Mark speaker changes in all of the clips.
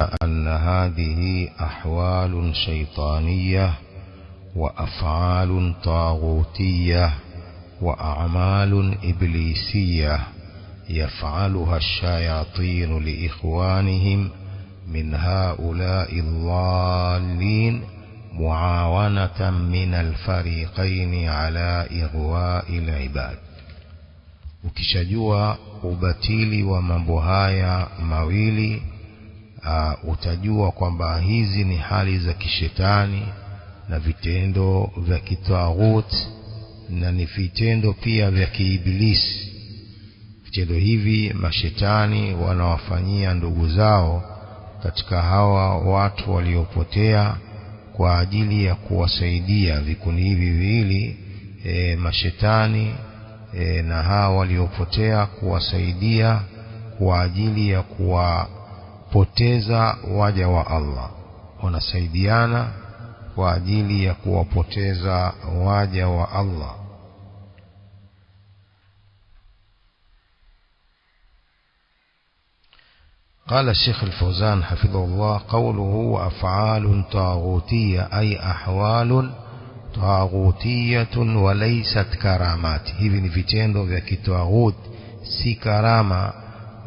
Speaker 1: أن هذه أحوال شيطانية وأفعال طاغوتية وأعمال إبليسية يفعلها الشياطين لإخوانهم من هؤلاء الضالين معاونة من الفريقين على إغواء العباد. Ukishajua ubatili wa mambo haya mawili, utajua kwamba hizi ni hali za kishetani na vitendo vya kitawut na ni vitendo pia vya kiibilisi. Vitendo hivi mashetani wanawafanyia ndugu zao katika hawa watu waliopotea kwa ajili ya kuwasaidia. Vikundi hivi viwili, mashetani na hawa waliopotea, kuwasaidia kwa ajili ya kuwapoteza waja wa Allah. Wanasaidiana kwa ajili ya kuwapoteza waja wa Allah. قال الشيخ الفوزان حفظه الله: قوله وأفعال طاغوتية أي أحوال طاغوتية وليست كرامات. hivi ni vitendo vya kitawut, si karama.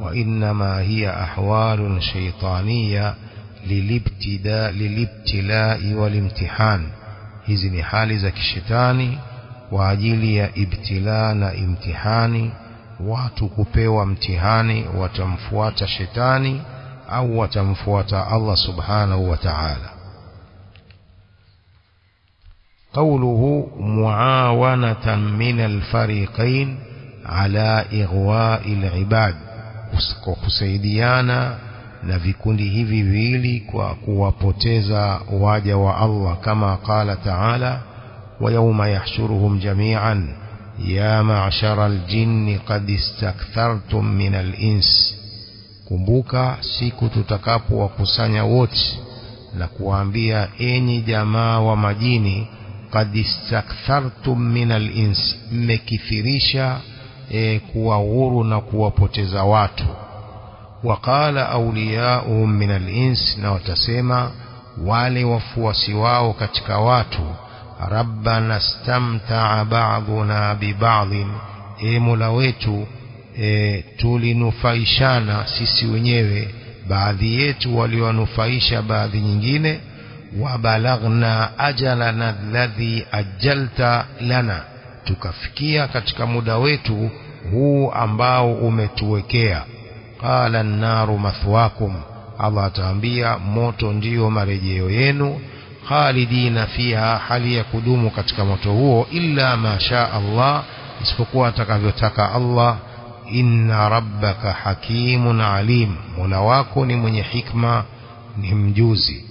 Speaker 1: وإنما هي أحوال شيطانية للابتلاء والامتحان. hizi ni hali za kishetani kwa ajili ya ibtila na imtihani. Watu kupewa mtihani, watamfuata shetani au watamfuata Allah subhanahu wa ta'ala. قوله معاونة من الفريقين على إغواء العباد, kusaidiana na vikundi hivi viwili kwa kuwapoteza waja wa Allah, kama qala ta'ala: ويوم يحشرهم جميعا يا معشر الجن قد استكثرتم من الإنس. kumbuka siku tutakapo wakusanya wote na kuambia, enyi jamaa wa majini, qad istakthartum min al-ins, mmekithirisha kuwa huru na kuwapoteza watu. Waqala awliya'uhum min al-ins, na watasema wale wafuasi wao katika watu, rabbana istamta'a ba'duna bi ba'dhin, mola wetu tulinufaishana sisi wenyewe, baadhi yetu walionufaisha baadhi nyingine. Wa balagna ajalana alladhi ajalta lana, tukafikia katika muda wetu huu ambao umetuwekea. Qala an-naru mathwakum, Allah ataambia moto ndiyo marejeo yenu. Khalidina fiha, hali ya kudumu katika moto huo. Illa ma sha Allah, isipokuwa atakavyotaka Allah. Inna rabbaka hakimun alim, mola wako ni mwenye hikma, ni mjuzi.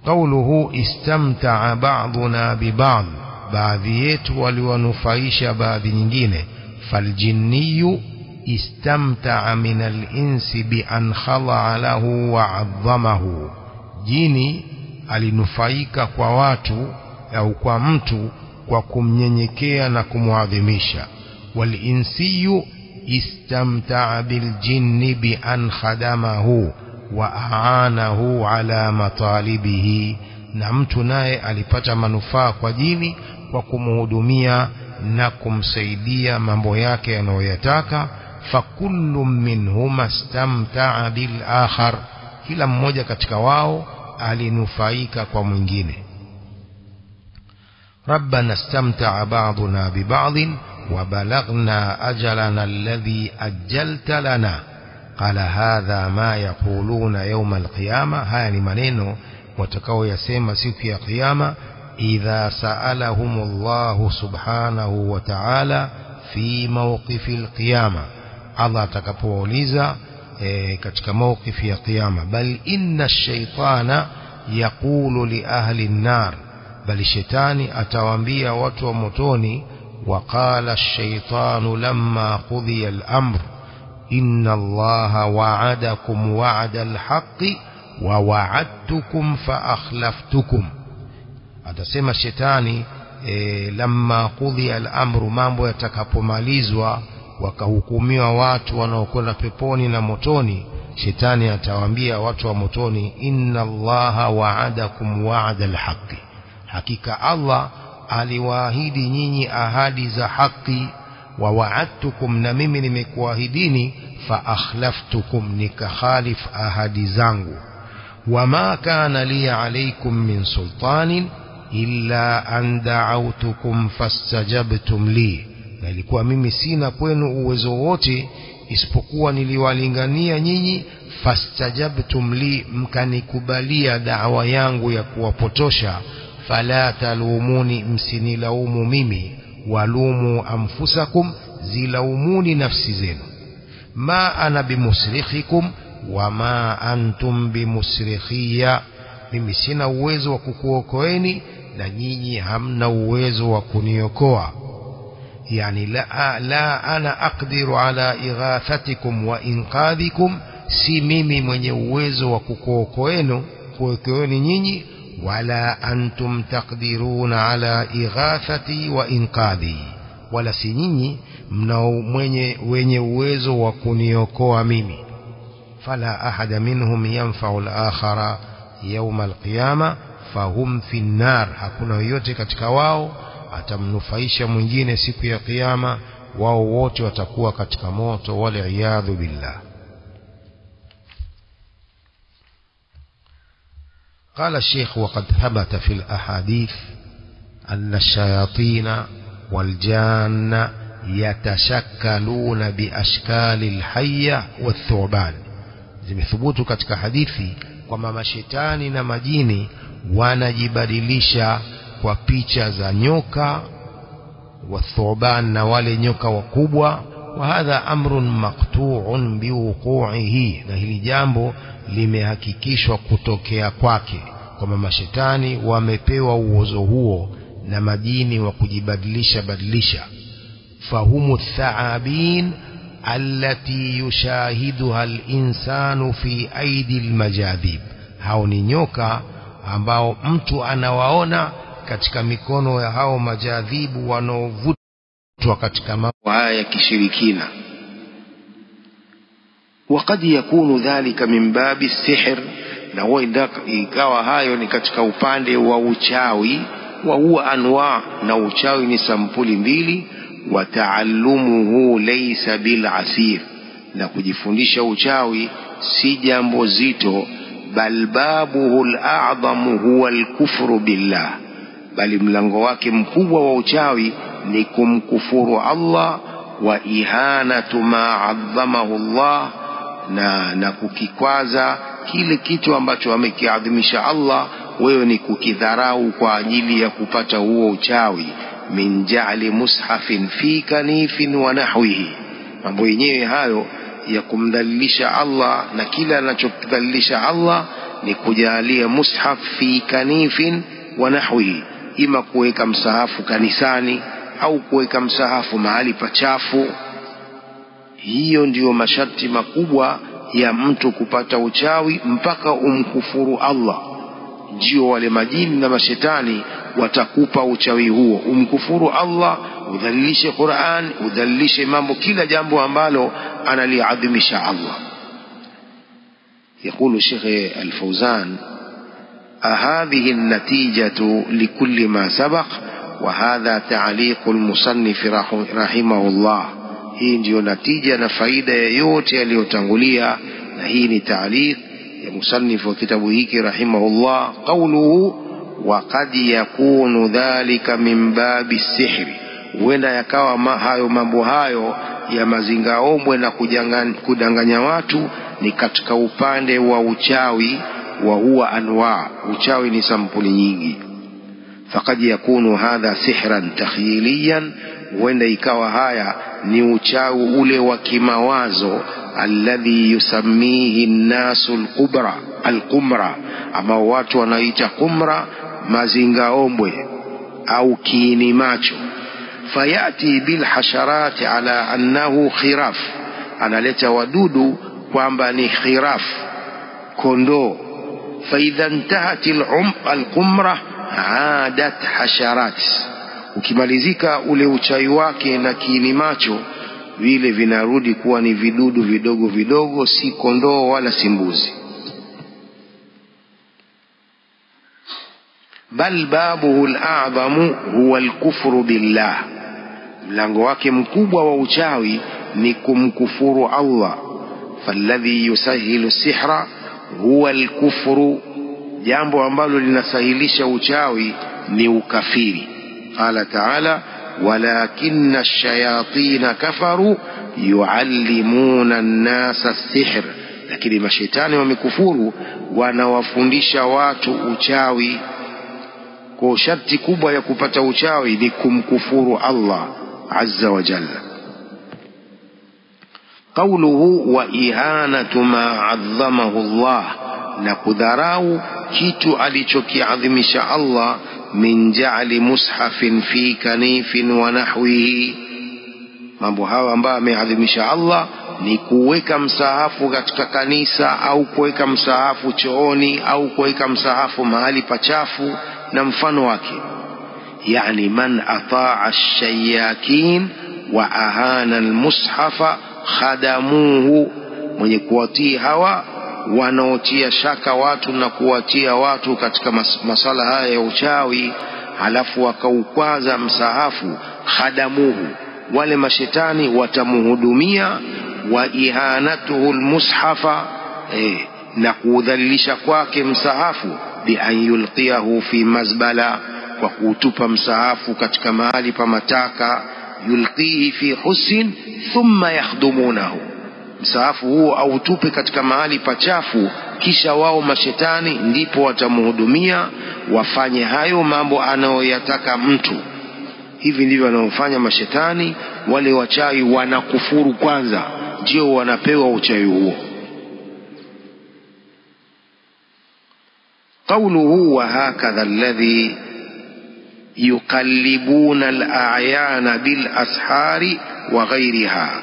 Speaker 1: Qawluhu istamta'a ba'duna bi ba'd, baadhi yetu waliwanufaisha baadhi nyingine. Faljinniyu istamta'a min al-insi bi an khala'a lahu wa 'azzamahu, jini alinufaika kwa watu au kwa mtu kwa kumnyenyekea na kumwadhimisha. Walinsiyu istamta'a biljinni bi an khadamahu wa aanahu ala matalibihi, na mtu naye alipata manufaa kwa jini kwa kumhudumia na kumsaidia mambo yake yanayoyataka. Fakullu minhuma istamta'a bil akhar, kila mmoja katika wao alinufaika kwa mwingine. Rabbana istamta'a ba'duna bi ba'dhin wa balagna ajalana alladhi ajjalta lana. Qala hadha ma yaquluna yawm al-qiyama, haya ni maneno watakao yasema siku ya kiyama. Idha sa'alahumullahu subhanahu wa ta'ala fi mawqifil qiyama, Allah atakapowauliza katika mawqifi ya kiyama. Bal inna ash-shaytana yaqulu li ahli an-nar, bali shetani atawaambia watu wa motoni, waqala ash-shaytanu lamma qudiya al-amr inna Allaha wa'adakum wa'da al-haqqi wa wa'adtukum fa akhlaftukum. Atasema shetani lamma qudiya al-amru, mambo yatakapomalizwa wakahukumiwa watu wanaokwenda peponi na motoni, shetani atawaambia watu wa motoni, inna Allaha wa'adakum wa'da al-haqqi, hakika Allah aliwaahidi nyinyi ahadi za haki, wa wa'adtukum, na mimi nimekuahidini, fa akhlaftukum, nikakhalif ahadi zangu. Wama kana li alaykum min sultanin illa an da'awtukum fastajabtum li, na ilikuwa mimi sina kwenu uwezo wote isipokuwa niliwalingania nyinyi, fastajabtum li, mkanikubalia da'wa yangu ya kuwapotosha. Fala talumuni, msinilaumu mimi, walumu anfusakum, zilaumuni nafsi zenu. Ma ana bimusrikhikum wama antum bimusrikhiya, mimi sina uwezo wa kukuokoeni na nyinyi hamna uwezo wa kuniokoa. Yani la ana aqdiru ala ighathatikum wa inqadhikum, si mimi mwenye uwezo wa kukuokoeni nyinyi, wala antum taqdiruna ala ighathati wa inqadhi, wala si nyinyi wenye uwezo wa kuniokoa mimi. Fala ahada minhum yanfa'u al-akhara yawma al-qiyama fahum fi an-nar, hakuna yote katika wao atamnufaisha mwingine siku ya kiyama, wao wote watakuwa katika moto, wal iyadhu billah. قال الشيخ وقد ثبت في الأحاديث أن الشياطين والجان يتشكلون بأشكال الحية والثعبان. zimethubutu katika hadithi kwamba mashetani na majini wanajibadilisha kwa picha za nyoka wa thuban, na wale nyoka wakubwa. Wa hadha amrun maqtu'un biwuqu'ihi, na hili jambo limehakikishwa kutokea kwake, kwamba mashetani wamepewa uwezo huo na majini wa kujibadilisha. fahumu thaabin allati yushahiduha al-insanu fi aidi al-majadhib, hao ni nyoka ambao mtu anawaona katika mikono ya hao majadhibu wanaovutwa katika mambo haya ya kishirikina. وقد يكون ذلك من باب السحر, na huwa ikawa hayo ni katika upande wa uchawi. wa huwa anwa, na uchawi ni sampuli mbili. wa taallumuhu laysa bil asir, na kujifundisha uchawi si jambo zito. bal babuhu al-a'zamu huwa al-kufru billah, bali mlango wake mkubwa wa uchawi ni kumkufuru Allah, wa ihanatu ma 'azzamahu Allah, na kukikwaza kile kitu ambacho amekiadhimisha Allah, wewe ni kukidharau kwa ajili ya kupata huo uchawi. min ja'li mushafin fi kanifin wa nahwihi, mambo yenyewe hayo ya kumdhalilisha Allah, na kila anachokidhalilisha Allah ni kujalia mushaf fi kanifin wa nahwihi, ima kuweka msahafu kanisani au kuweka msahafu mahali pachafu. Hiyo ndiyo masharti makubwa ya mtu kupata uchawi, mpaka umkufuru Allah. Ndio wale majini na mashetani watakupa uchawi huo, umkufuru Allah, udhalilishe Qur'an, udhalilishe mambo, kila jambo ambalo analiadhimisha Allah. يقول الشيخ الفوزان: هذه النتيجة لكل ما سبق، وهذا تعليق المصنف رحمه الله. hii ndio natija na faida ya yote yaliyotangulia, na hii ni ta'liq ya musannif wa kitabu hiki rahimahullah. qawluhu wa qad yakunu dhalika min babi sihri, huenda yakawa hayo mambo hayo ya mazingaombwe na kudanganya watu ni katika upande wa uchawi. wa huwa anwa, uchawi ni sampuli nyingi. faqad yakunu hadha sihran takhyiliyan, huenda ikawa haya ni uchawi ule wa kimawazo, alladhi yusammihi an-nasu al-qumra, ama watu wanaita qumra, mazingaombwe au kiini macho. fayati bil hasharati ala annahu khiraf, analeta wadudu kwamba ni khiraf, kondoo. fa idha intahat al-qumra aadat hasharat, ukimalizika ule uchawi wake na kiini macho, vile vinarudi kuwa ni vidudu vidogo vidogo, si kondoo wala si mbuzi. Bal babuhu al-a'zamu huwa al-kufru billah, mlango wake mkubwa wa uchawi ni kumkufuru Allah. Falladhi yusahilu sihra huwa al-kufru, jambo ambalo linasahilisha uchawi ni ukafiri. Qala ta'ala walakinna ash-shayatin kafaru yuallimuna an-nasa as-sihr, lakini mashaitani wamekufuru, wanawafundisha watu uchawi. Kwa sharti kubwa ya kupata uchawi ni kumkufuru Allah azza wa jalla. Qawluhu wa ihanatu ma 'azzamahu Allah, na kudharau kitu alichokiadhimisha Allah, min ja'li mushafin fi kanifin wa nahwihi, mambo hayo ambayo ameadhimisha Allah ni kuweka msahafu katika kanisa, au kuweka msahafu chooni, au kuweka msahafu mahali pachafu na mfano wake. Yani man ataa ash-shayakin wa ahana al-mushafa khadamuhu, mwenye kuwatii hawa wanaotia shaka watu na kuwatia watu katika masala haya ya uchawi, halafu wakaukwaza msahafu, khadamuhu, wale mashetani watamuhudumia. Wa ihanatuhu al-mushafa, na kuudhalilisha kwake msahafu, bi an yulqiyahu fi mazbala, kwa kutupa msahafu katika mahali pa mataka. Yulqihi fi husin thumma yakhdumunahu, msahafu huo autupe katika mahali pachafu, kisha wao mashetani ndipo watamuhudumia, wafanye hayo mambo anayoyataka mtu. Hivi ndivyo wanaofanya mashetani. Wale wachawi wanakufuru kwanza, ndio wanapewa uchawi huo. Qawluhu wa hakadha alladhi yuqallibuna al-a'yana bil ashari wa ghayriha,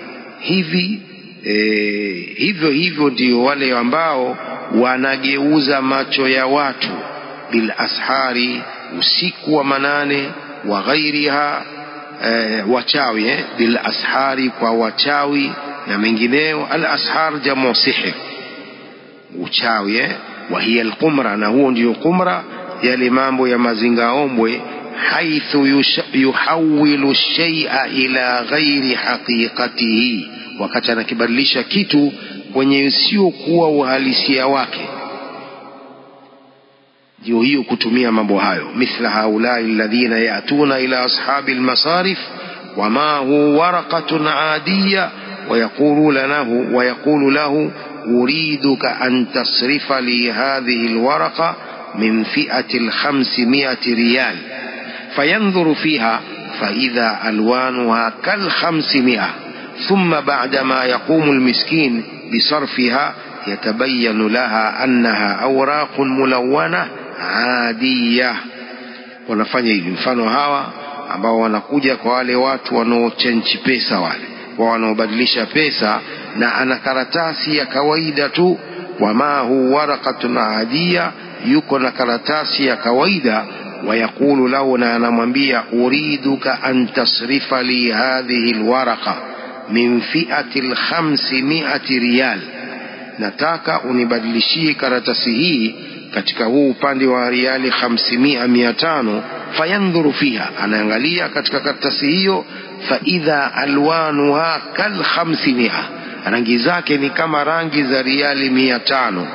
Speaker 1: hivyo ndio wale ambao wanageuza macho ya watu, bil ashari, usiku wa manane, wa ghairiha, wachawi, bil ashari, kwa wachawi na mengineo. Al ashar jamu sihr, uchawi, wa hiya al qumra, na huo ndio qumra, yale mambo ya mazingaombwe. Haithu yuhawilu shay'a ila ghairi haqiqatihi, wakati anakibadilisha kitu kwenye sio kuwa uhalisia wake, ndio hiyo kutumia mambo hayo. Mithla haulai alladhina ya'tuna ila ashabi almasarif wama hu waraqatun 'adiyya wa yaqulu lahu uriduka an tasrifa li hadhihi alwaraqa min fi'ati al-500 riyal, fayanzuru fiha فإذا ألوانها كال500، ثم بعدما يقوم المسكين بصرفها يتبين لها أنها أوراق ملونة عادية. wanafanya hivi. Mfano hawa ambao wanakuja kwa wale watu wanaochange pesa, wale wanaobadilisha pesa, na ana karatasi ya kawaida tu, wama hu waraqatun adiyya, yuko na karatasi ya kawaida. Wayaqulu lahu, na anamwambia uriduka an tasrifa li hadhihi alwaraqa min fi'ati al500 riyal, nataka unibadilishie karatasi hii katika huu upande wa riali 500. Fayanzuru fiha, anaangalia katika karatasi hiyo. Fa idha alwanuha kal500, rangi zake ni kama rangi za riali 500.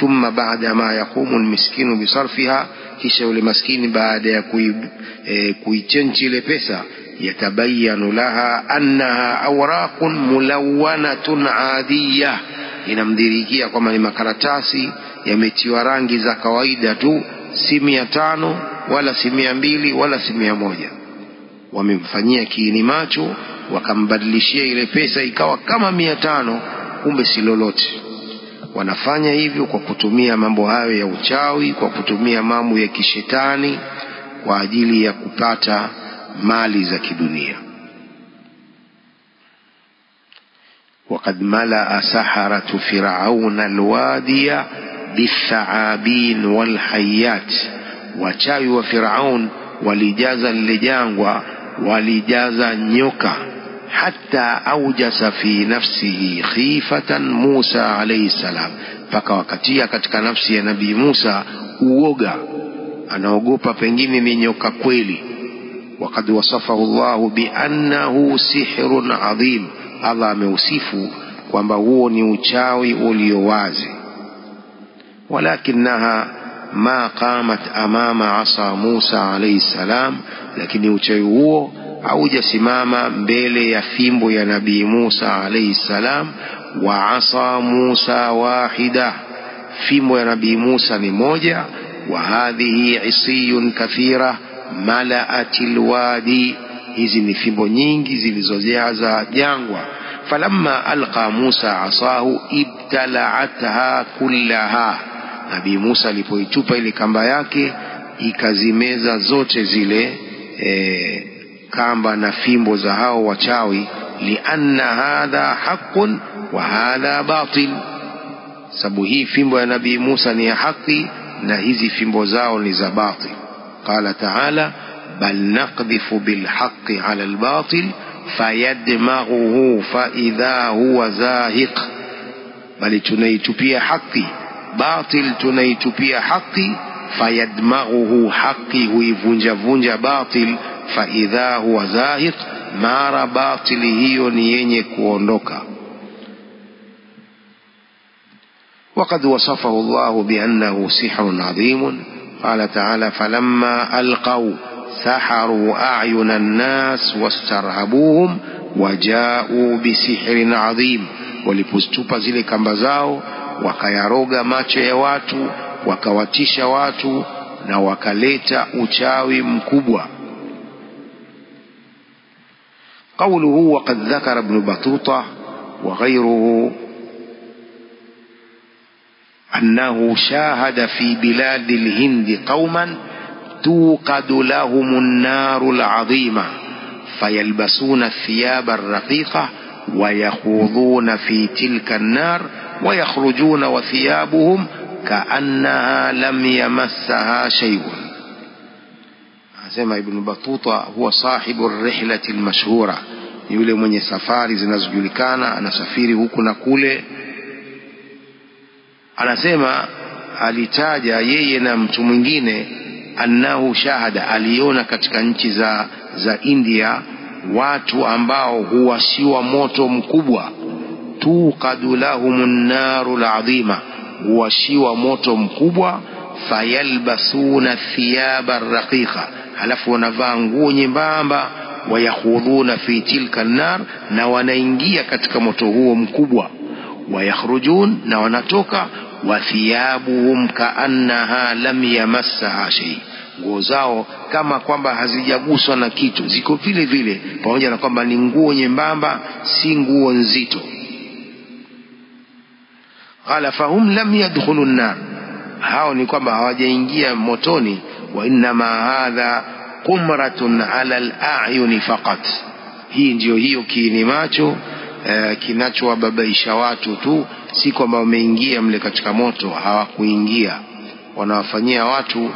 Speaker 1: Thumma ba'da ma yaqumu almiskinu bisarfiha, kisha yule maskini baada ya kuichange ile pesa, yatabayanu laha annaha awraqun mulawwanatun adiyya, inamdhirikia kwamba ni makaratasi yametiwa rangi za kawaida tu, si 500 wala si 200 wala si 100. Wamemfanyia kiini macho, wakambadilishia ile pesa ikawa kama 500, kumbe si lolote. Wanafanya hivyo kwa kutumia mambo hayo ya uchawi, kwa kutumia mambo ya kishetani, kwa ajili ya kupata mali za kidunia. وقد ملأ سحرة فرعون الوادي بالثعابين والحيات، wachawi wa Firaun walijaza lile jangwa, walijaza nyoka, حتى أوجس في نفسه خيفة موسى عليه السلام فكوakatia katika nafsi ya nabii Musa uoga anaogopa pengine ni nyoka kweli وقد وصفه الله بأنه سحر عظيم Allah ameusifu kwamba huo ni uchawi uliowazi ولكنها ما قامت أمام عصا موسى عليه السلام lakini uchawi huo haujasimama mbele ya fimbo ya nabii Musa alayhi salam wa asa Musa wahida fimbo ya nabii Musa ni moja wa hadhihi isiyun kathira malaatil wadi hizi ni fimbo nyingi zilizojaza jangwa falamma alqa Musa asahu ibtala'atha kullaha nabii Musa alipoitupa ile kamba yake ikazimeza zote zile kamba na fimbo za hao wachawi lianna hadha haqqun wa hadha batil sababu hii fimbo ya nabii Musa ni ya haki na hizi fimbo zao ni za batil qala ta'ala bal naqdhifu bil haqqi 'ala al batil fayadmaghuhu fa idha huwa zahiq bali tunaitupia haki batil tunaitupia haki fayadmaghuhu haki huivunja vunja batil fa idha huwa zahiq mara batili hiyo ni yenye kuondoka وقد وصفه الله بأنه سحر عظيم قال تعالى فلما ألقوا سحروا أعين الناس واسترهبوهم وجاءوا بسحر عظيم walipostupa zile kamba zao wakayaroga macho ya watu wakawatisha watu na wakaleta uchawi mkubwa قوله وقد ذكر ابن بطوطة وغيره أنه شاهد في بلاد الهند قوما توقد لهم النار العظيمة فيلبسون الثياب الرقيقة ويخوضون في تلك النار ويخرجون وثيابهم كأنها لم يمسها شيء سمع ابن بطوطة هو صاحب الرحلة المشهورة yule mwenye safari zinazojulikana anasafiri huku na kule anasema alitaja yeye na mtu mwingine annahu shahada aliona katika nchi za India watu ambao huwashiwa moto mkubwa tuqadu lahumun narul azima huwashiwa moto mkubwa fayalbasuna thiyaba raqiqa halafu wanavaa nguo nyembamba wayakhudhuna fi tilka an-nar na wanaingia katika moto huo mkubwa wayakhrujun na wanatoka wa thiyabuhum kaannaha lam yamassaha shay nguo zao kama kwamba hazijaguswa na kitu ziko vile vile pamoja na kwamba ni nguo nyembamba si nguo nzito qala fahum lam yadkhulun nar hao ni kwamba hawajaingia motoni wa inma hadha qumratun ala al-a'yun faqat hii ndio hiyo kiini macho kinachowababaisha watu tu si kwamba wameingia mle katika moto hawakuingia wanawafanyia watu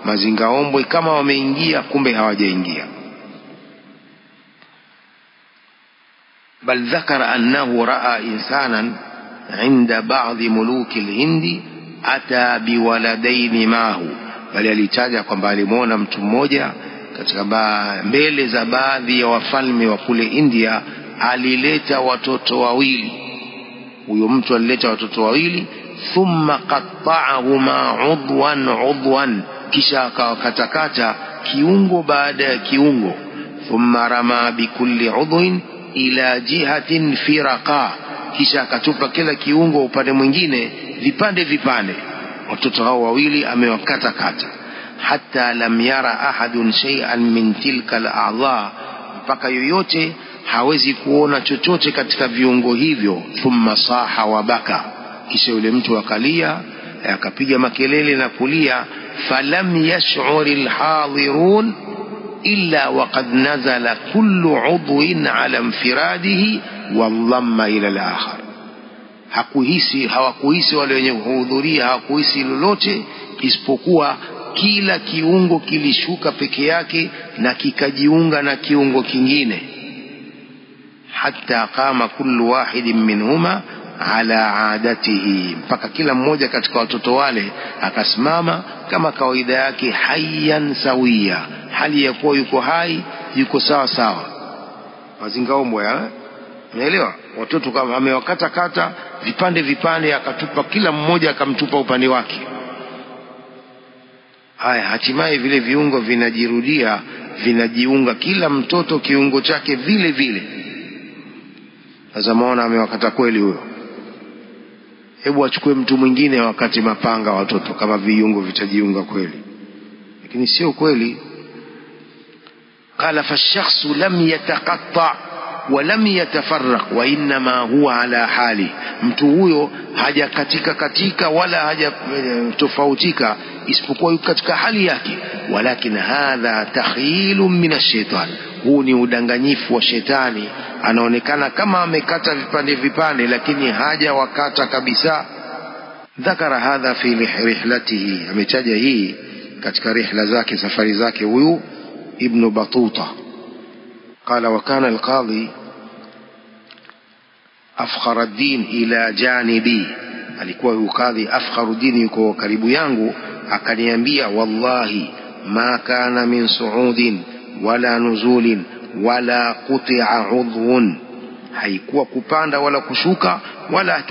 Speaker 1: mazingaombwe kama wameingia kumbe hawajaingia bal dhakara annahu raa insanan inda ba'dhi muluki al-hindi ata biwaladaini mahu bali alitaja kwamba alimuona mtu mmoja katika mbele za baadhi ya wafalme wa kule India alileta watoto wawili huyo mtu alileta watoto wawili thumma qatta'ahuma udwan kisha akakatakata kiungo baada ya kiungo thumma rama bikulli udwin ila jihatin firaqa kisha akatupa kila kiungo upande mwingine vipande watoto hao wawili amewakatakata hatta lam yara ahadun shay'an min tilka al-a'dha mpaka yoyote hawezi kuona chochote katika viungo hivyo thumma saha wa baka kisha yule mtu akalia akapiga makelele na kulia falam yash'ur al-hadirun illa waqad nazala kullu 'udwin 'ala infiradihi wallamma ila al-akhar hawakuhisi wale wenye kuhudhuria hawakuhisi lolote isipokuwa kila kiungo kilishuka peke yake na kikajiunga na kiungo kingine hatta qama kullu wahidin minhuma ala adatihi, mpaka kila mmoja katika watoto wale akasimama kama kawaida yake, hayyan sawia, hali ya kuwa yuko hai, yuko sawa sawa. Mazingaombwa, unaelewa? Watoto kama amewakata kata vipande vipande, akatupa kila mmoja akamtupa upande wake. Haya, hatimaye vile viungo vinajirudia, vinajiunga, kila mtoto kiungo chake vile vile. Sasa maona amewakata kweli huyo. Hebu achukue mtu mwingine wakati mapanga watoto, kama viungo vitajiunga kweli, lakini sio kweli. Qala fashakhsu lam yataqatta wa lam yatafarraq wa inma huwa ala hali, mtu huyo hajakatika katika wala hajatofautika, isipokuwa yuko katika hali yake. Walakin hadha takhyilun min ash-shaytan, huu ni udanganyifu wa shetani. Anaonekana kama amekata vipande vipande, lakini haja wakata kabisa. Dhakara hadha fi rihlatihi, ametaja hii katika rihla zake, safari zake huyu Ibn Batuta. Qala wa kana al-qadhi Afkharuddin ila janibi, alikuwa huyu kadhi Afkharuddin yuko karibu yangu, akaniambia wallahi ma kana min suudin wala nuzulin wala quti'a udhun, haikuwa kupanda wala kushuka, wala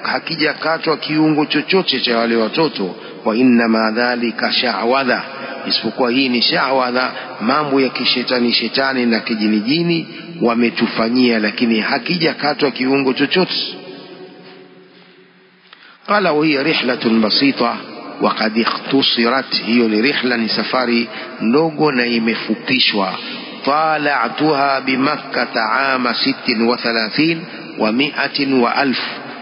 Speaker 1: hakija katwa kiungo chochote cha wale watoto. Wa inna ma dhalika sha'wadha, isipokuwa hii ni sha'wadha, mambo ya kishetani shetani na kijinijini wametufanyia, lakini hakija katwa kiungo chochote. Qala wa hiya rihlatun basita wa qad ikhtusirat, hiyo ni rihla, ni safari ndogo na imefupishwa. طالعتها بمكة عام 36 و100 و1000,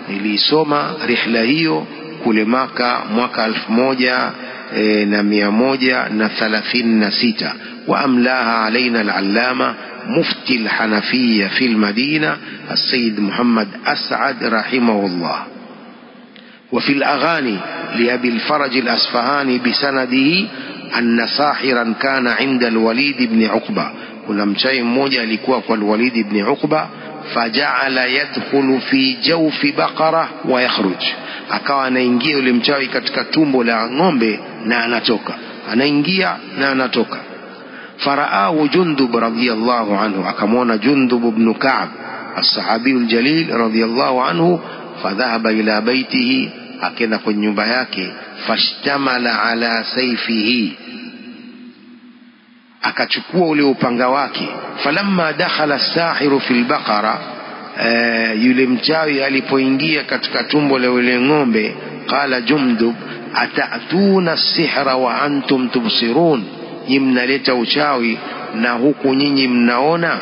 Speaker 1: nilisoma rihla hiyo kule Maka mwaka 1136. وأملاها علينا العلامة مفتي الحنفية في المدينة السيد محمد أسعد رحمه الله. وفي الأغاني لأبي الفرج الأصفهاني بسنده أن ساحرا كان عند الوليد بن عقبة, kuna mchawi mmoja alikuwa kwa Walid ibn Uqba, faja'ala yadkhulu fi jawfi baqara wa yakhruj, akawa anaingia yule mchawi katika tumbo la ng'ombe na anatoka, anaingia na anatoka. Faraahu Jundub radhiyallahu anhu, akamwona Jundub ibn Ka'b as-sahabi al-jalil radhiyallahu anhu, fadhahaba ila baitihi, akaenda kwenye nyumba yake, fashtamala ala sayfihi, akachukua ule upanga wake. Falamma dakhala as-sahiru fil baqara, yule mchawi alipoingia katika tumbo la yule ng'ombe, qala Jundub atatuna as-sihra wa antum tubsirun, mnaleta uchawi na huku nyinyi mnaona.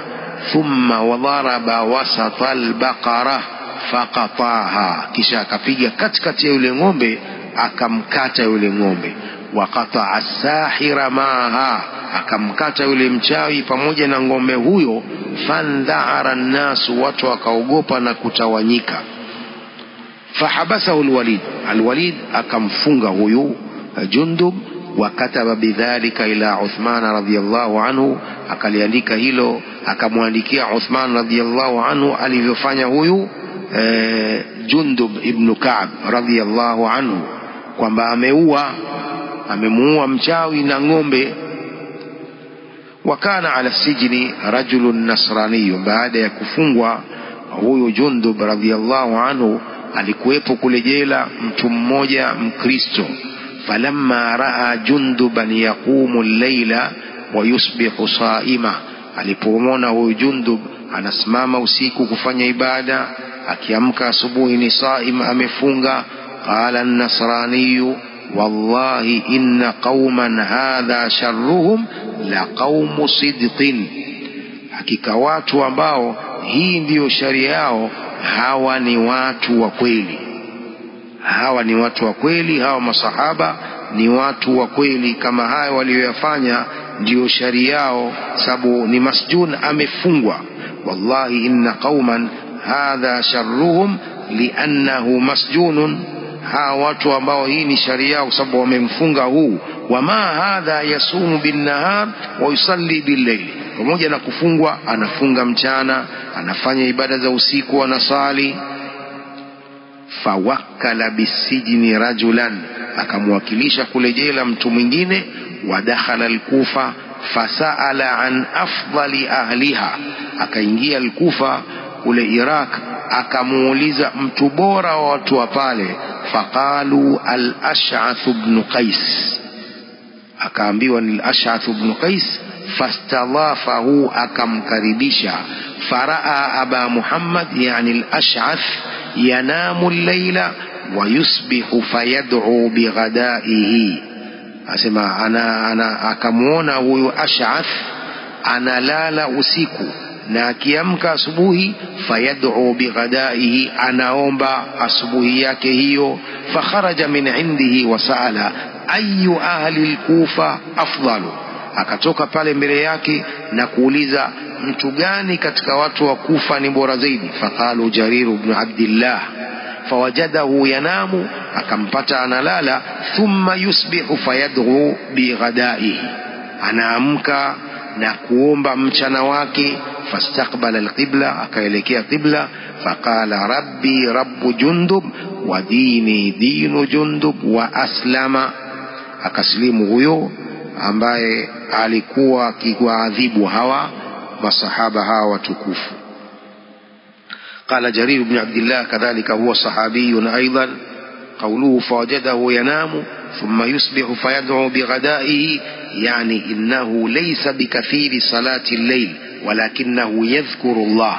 Speaker 1: Thumma wadharaba wasata al-baqara faqataha, kisha akapiga katikati ya yule ng'ombe akamkata yule ng'ombe. Waqata as-sahira maaha, akamkata yule mchawi pamoja na ng'ombe huyo. Fandhara an-nasu, watu wakaogopa na kutawanyika. Fahabasahu al-Walid, al-Walid akamfunga huyu Jundub. Wakataba bidhalika ila Uthman radhiyallahu anhu, akaliandika hilo akamwandikia Uthman radhiyallahu anhu alivyofanya huyu Jundub ibn Ka'b radhiyallahu anhu, kwamba amemuua mchawi na ng'ombe. Wakana ala sijni rajulun nasrani, baada ya kufungwa huyu Jundub radhiyallahu anhu alikuwepo kule jela mtu mmoja Mkristo. Falamma raa Junduban yaqumu al-layla wa yusbihu saima, alipomwona huyu Jundub anasimama usiku kufanya ibada, akiamka asubuhi ni saim, amefunga. Qala an-nasrani wallahi inna qauman hadha sharruhum la qaumu sidqin, hakika watu ambao hii ndiyo sharia yao, hawa ni watu wa kweli. Hawa ni watu wa kweli, hawa masahaba ni watu wa kweli. Kama haya walioyafanya ndio sharia yao, sababu ni masjun, amefungwa. Wallahi inna qauman hadha sharruhum liannahu masjunun, hawa watu ambao hii ni sharia yao sababu wamemfunga huu. Wama hadha yasumu bin nahar wa yusalli bil layl, pamoja na kufungwa anafunga mchana, anafanya ibada za usiku, anasali. Fawakkala bisijni rajulan, akamwakilisha kule jela mtu mwingine. Wadakhala al-Kufa fasaala an afdali ahliha, akaingia al-Kufa kule Iraq, akamuuliza mtu bora wa watu wa pale. Faqalu al-Ash'ath ibn Qais, akaambiwa ni al-Ash'ath ibn Qais. Fastadhafahu, akamkaribisha. Faraa aba Muhammad, yani al-Ash'ath, yanamu al-layla wa yusbihu fayad'u bighadaihi. Asema akamuona huyu Ash'ath analala usiku na akiamka asubuhi, fayad'u bighadaihi, anaomba asubuhi yake hiyo. Fakharaja min indihi wasaala ayu ahli al-Kufa afdalu, akatoka pale mbele yake na kuuliza mtu gani katika watu wa Kufa ni bora zaidi. Faqalu Jarir ibn Abdullah. Fawajadahu yanamu, akampata analala. Thumma yusbihu fayad'u bighadaihi, anaamka na kuomba mchana wake. Fastaqbala alqibla, akaelekea qibla. Faqala rabbi rabbu Jundub wa dini dinu Jundub wa aslama, akaslimu huyo ambaye alikuwa akiwaadhibu hawa masahaba hawa watukufu. قال جرير بن عبد الله كذلك هو صحابي أيضا. قوله فوجده ينام ثم يصبح فيدعو بغدائه، يعني إنه ليس بكثير صلاة الليل ولكنه يذكر الله،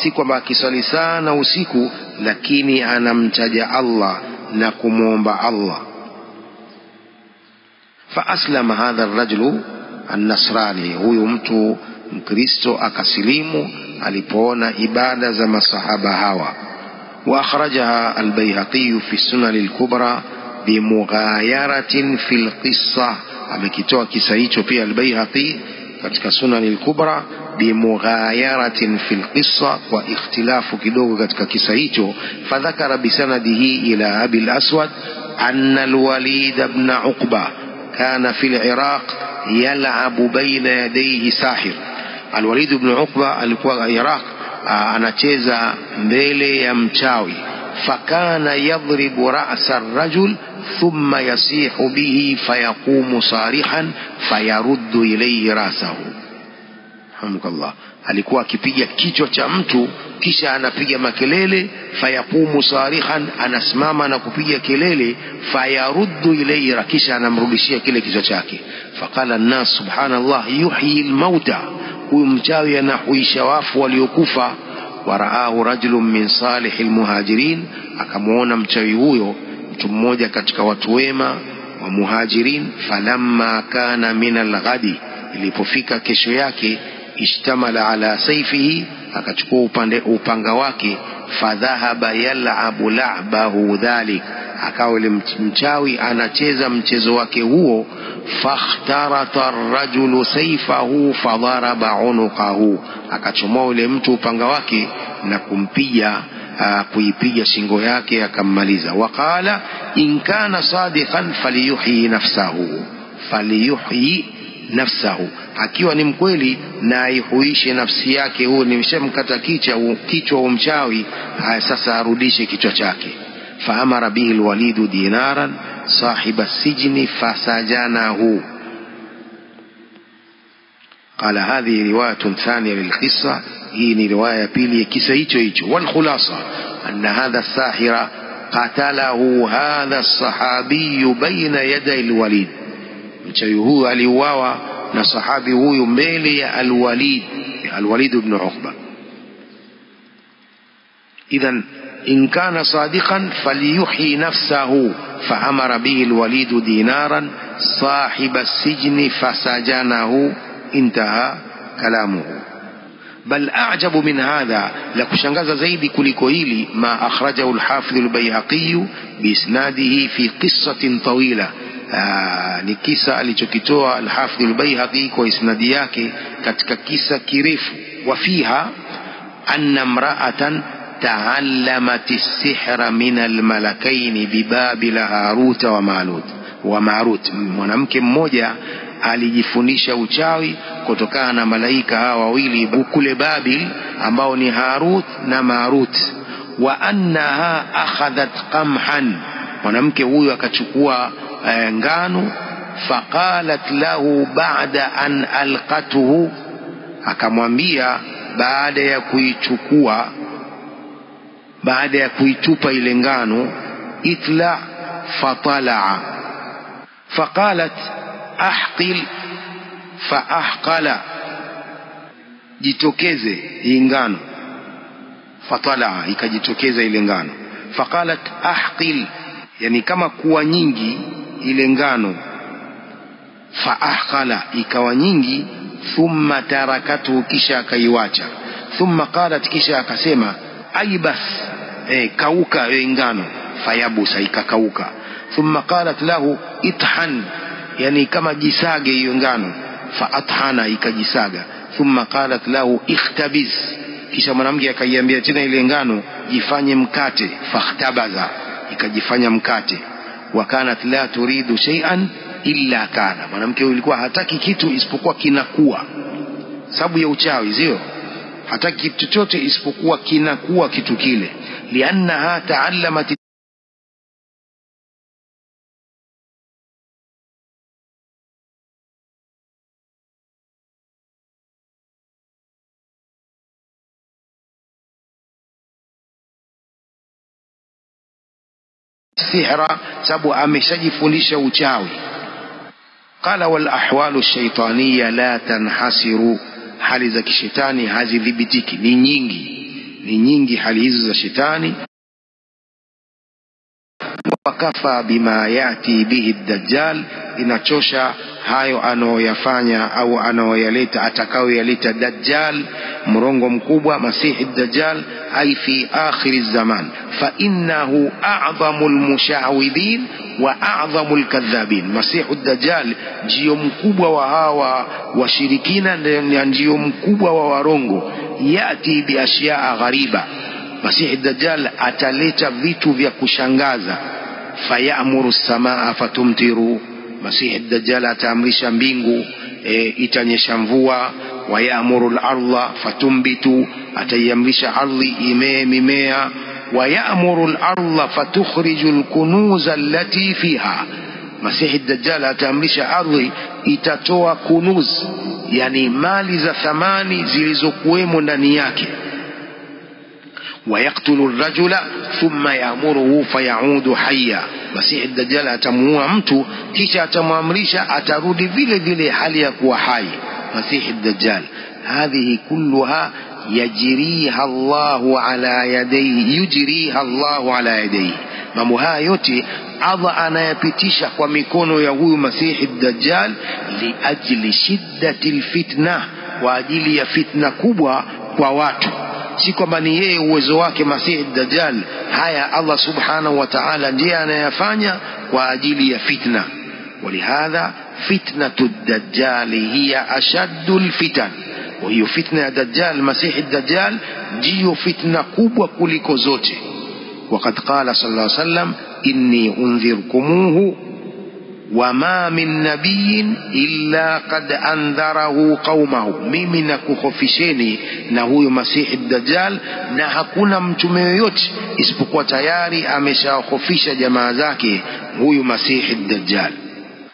Speaker 1: siku ma kisali sana usiku lakini anamtaja Allah na kumuomba Allah. فأسلم هذا الرجل النصراني، huyu mtu Mkristo akasilimu alipoona ibada za masahaba hawa. Wa akhrajaha al-Baihaqi fi Sunan al-Kubra bi mughayaratin fil qissa, amekitoa kisa hicho pia al-Baihaqi katika Sunan al-Kubra bi mughayaratin fil qissa, kwa ikhtilafu kidogo katika kisa hicho. Fadhakara bi sanadihi ila Abi al-Aswad anna al-Walid ibn Uqba kana fil Iraq yal'abu bayna yadayhi sahir. Al-Walid ibn Uqba alikuwa Iraq, anacheza mbele ya mchawi. Fakana yadribu ra'sa ar-rajul thumma yasihu bihi fayaqumu sarihan fayaruddu ilayhi ra'sahu. Hamdulillah, alikuwa akipiga kichwa cha mtu kisha anapiga makelele. Fayaqumu sarihan, anasimama na kupiga kelele. Fayaruddu ilayhi, kisha anamrudishia kile kichwa chake. Faqala an-nas subhanallah yuhyi al-mauta, huyu mchawi anahuisha wafu waliokufa. Waraahu rajulun min salihil muhajirin, akamuona mchawi huyo mtu mmoja katika watu wema wa muhajirin. Falamma kana min al-ghadi, ilipofika kesho yake, ishtamala ala sayfihi, akachukua upanga wake. Fadhahaba yal'abu la'bahu dhalik, akawa ile mchawi anacheza mchezo wake huo. Fakhtarata ar-rajulu sayfahu fadaraba unuqahu, akachomoa yule mtu upanga wake na kuipiga shingo yake akammaliza. Waqala in kana sadiqan falyuhyi nafsahu, akiwa ni mkweli na aihuishe nafsi yake. Huo nimeshamkata kichwa mchawi, sasa arudishe kichwa chake. فأمر به الوليد دينارا صاحب السجن فسجنه. قال هذه رواية ثانية للقصة، هي رواية بيلي كسيتش. والخلاصة أن هذا الساحر قتله هذا الصحابي بين يدي الوليد، مشايهو aliuawa na sahabi huyu mbele ya الوليد بن عقبة. إذن إن كان صادقا فليحيي نفسه. فأمر به الوليد دينارا صاحب السجن فسجنه. انتهى كلامه. بل أعجب من هذا، لكشنغز زيد كلكويلي ما أخرجه الحافظ البيهقي بإسناده في قصة طويلة. ni kisa alichokitoa al-Hafidh al-Baihaqi kwa isnadi yake katika kisa kirefu. Wafiha anna imra'atan تعلمت السحر من الملكين ببابل هاروت وماروت. Mwanamke mmoja alijifundisha uchawi kutokana na malaika hawa wawili kule Babil ambao ni Harut na Marut. Wa annaha akhadhat qamhan, mwanamke huyu akachukua ngano. Faqalat lahu ba'da an alqatuhu, akamwambia baada ya kuichukua, baada ya kuitupa ile ngano, itla fatala. Faqalat ahqil faahqala, jitokeze hii ngano. Fatala, ikajitokeza ile ngano. Faqalat ahqil, yani kama kuwa nyingi ile ngano. Faahqala, ikawa nyingi. Thumma tarakatu, kisha akaiwacha. Thumma qalat, kisha akasema aibas, kauka ngano. Fayabusa, ikakauka. Thumma qalat lahu ithan, yani kama jisage hiyo ngano. Faathana, ikajisaga. Thumma qalat lahu ikhtabiz, kisha mwanamke akaiambia tena ile ngano jifanye mkate. Fakhtabaza, ikajifanya mkate. Wa kanat la turidu shay'an illa kana, mwanamke huyu alikuwa hataki kitu isipokuwa kinakuwa. Sababu ya uchawi, sio? Hataki kitu chochote isipokuwa kinakuwa kitu kile. Liannaha ta'allamat sihra, sababu ameshajifundisha uchawi. Qala wal ahwalu ash-shaytaniyya la tanhasiru, hali za kishetani hazidhibitiki, ni nyingi hali hizo za shetani. Wakafa bima yati bihi ad-dajjal, inachosha hayo anaoyafanya au anaoyaleta atakaoyaleta Dajjal, mrongo mkubwa Masihi ad-Dajjal, ay fi akhir az-zaman. Fa innahu a'zamu al-musha'widin wa a'zamu al-kadhabin. Masihi ad-Dajjal ndio mkubwa wa hawa washirikina, ndio mkubwa wa warongo. Yati bi ashya'a ghariba, Masihi ad-Dajjal ataleta vitu vya kushangaza. Fayamuru as-samaa fatumtiru, Masihi ad-Dajjal ataamrisha mbingu itanyesha mvua. Wa ya'muru al-ardha fatumbitu, ataiamrisha ardhi imee mimea. Wa ya'muru al-ardha fatukhriju al-kunuza allati fiha, Masihi ad-Dajjal ataamrisha ardhi itatoa kunuz, yani mali za thamani zilizokuwemo ndani yake. ويقتل الرجل ثم يأمره فيعود حيا, Masihi ad-Dajjal atamuua mtu kisha atamwamrisha atarudi vile vile hali ya kuwa hai. Masihi ad-Dajjal hadhihi kulluha yajriha Allahu ala yadayhi, yujriha Allahu ala yadayhi. Mambo haya yote Allah anayapitisha kwa mikono ya huyu Masihi ad-Dajjal, li ajli shiddati al-fitna, kwa ajili ya fitna kubwa kwa watu. Si kwamba ni yeye uwezo wake Masihi ad-Dajjal, haya Allah subhanahu wa ta'ala ndiye anayafanya kwa ajili ya fitna. Walihadha fitnatu ad-Dajjal hiya ashaddu al-fitan, wa hiyo fitna ya Dajjal, Masihi ad-Dajjal ndiyo fitna kubwa kuliko zote. Waqad qala sallallahu alayhi wasallam inni unzirkumuhu wama min nabiyyin illa qad andharahu qaumahu, mimi nakukhofisheni na huyo Masihi ad-Dajjal, na hakuna mtume yoyote isipokuwa tayari ameshawahofisha jamaa zake huyo Masihi ad-Dajjal.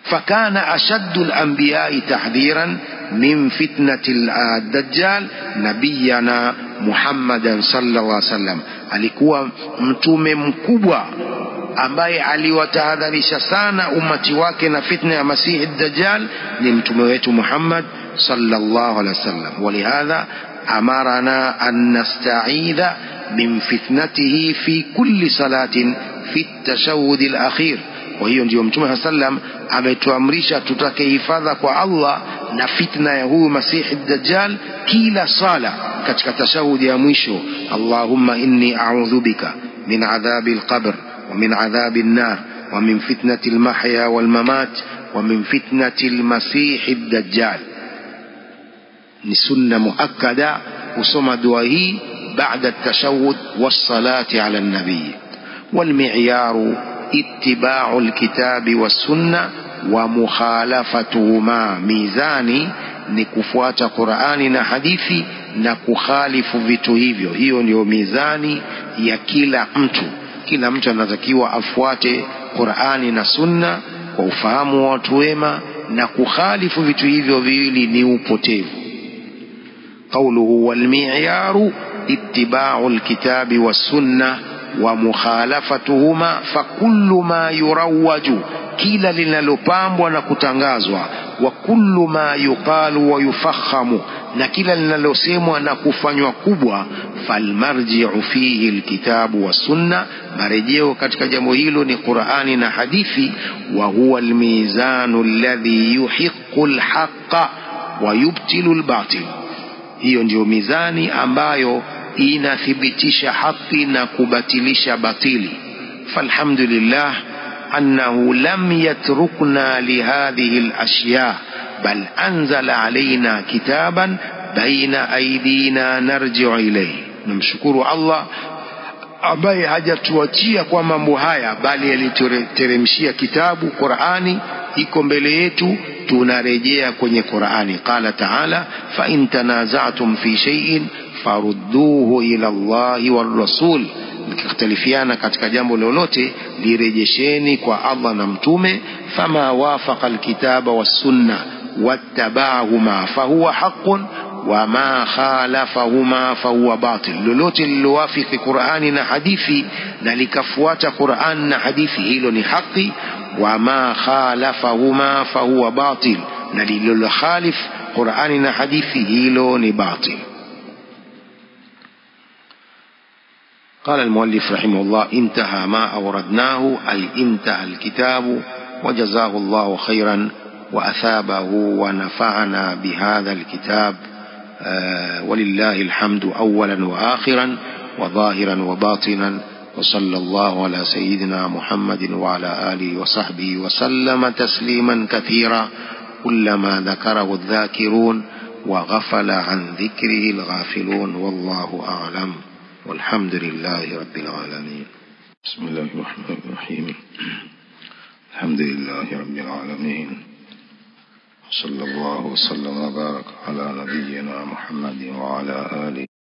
Speaker 1: Fakana ashaddu al-anbiya'i tahdhiran min fitnati ad-Dajjal nabiyana Muhammadan sallallahu alaihi wasallam, alikuwa mtume mkubwa ambaye aliwatahadharisha sana umati wake na fitna ya Masihi ad-Dajjal ni mtume wetu Muhammad sallallahu alaihi wasallam. Walihadha amarana an nasta'idha min fitnatihi fi kulli salatin fi at-tashahhud al-akhir. Kwa hiyo ndio mtume sallam ametuamrisha tutake hifadha kwa Allah na fitna ya huyu Masihi ad-Dajjal kila sala katika tashahudi ya mwisho. Allahumma inni a'udhu bika min adhabi al-qabr ومن عذاب النار ومن فتنة المحيا والممات ومن فتنة المسيح الدجال. نسنة مؤكدة وصم دعائه بعد التشهد والصلاة على النبي. والمعيار اتباع الكتاب والسنة wa mukhalafatuhuma. Mizani ni kufuata Qur'ani na hadithi na kukhalifu vitu hivyo. Hiyo ndio mizani ya kila mtu. Kila mtu anatakiwa afuate Qur'ani na Sunna kwa ufahamu wa watu wema, na kukhalifu vitu hivyo viwili ni upotevu. Qawluhu wal mi'yaru ittiba'ul kitabi was sunnah wa mukhalafatuhuma, fa kullu ma yurawwaju, kila linalopambwa na kutangazwa, wa kullu ma yuqalu wa yufakhamu, na kila linalosemwa na kufanywa kubwa, falmarji'u fihi alkitabu was sunna, marejeo katika jambo hilo ni Qur'ani na hadithi. Wa huwa almizanu alladhi yuhiqqu alhaqqa wa yubtilu albatil, hiyo ndio mizani ambayo inathibitisha haki na kubatilisha batili. Falhamdulillah annahu lam yatrukna lihadhihi alashya bal anzala alaina kitaban baina aydina narji'u ilayhi. Namshukuru Allah ambaye hajatuachia kwa mambo haya, bali aliteremshia kitabu, Qur'ani iko mbele yetu, tunarejea kwenye Qur'ani. Qala ta'ala fa in tanaza'tum fi shay'in farudduhu ila Allahi war rasul, mkikhtalifiana katika jambo lolote lirejesheni kwa Allah na mtume. Fama wafaqa alkitaba was sunna wattaba'ahuma fahuwa haqqun wa ma khalafahuma fahuwa batil, lolote lilowafiki Qur'ani na hadithi na likafuata Qur'an na hadithi, hilo ni haki. Wa ma khalafahuma fahuwa batil, na lililokhalif Qur'ani na hadithi, hilo ni batil. قال المؤلف رحمه الله انتهى ما أوردناه، أي انتهى الكتاب، وجزاه الله خيرا وأثابه ونفعنا بهذا الكتاب، ولله الحمد أولا وآخرا وظاهرا وباطنا. وصلى الله على سيدنا محمد وعلى آله وصحبه وسلم تسليما كثيرا، كلما ذكره الذاكرون وغفل عن ذكره الغافلون، والله أعلم، والحمد لله رب العالمين.
Speaker 2: بسم الله الرحمن الرحيم. الحمد لله رب العالمين، صلى الله وسلم وبارك على نبينا محمد وعلى آله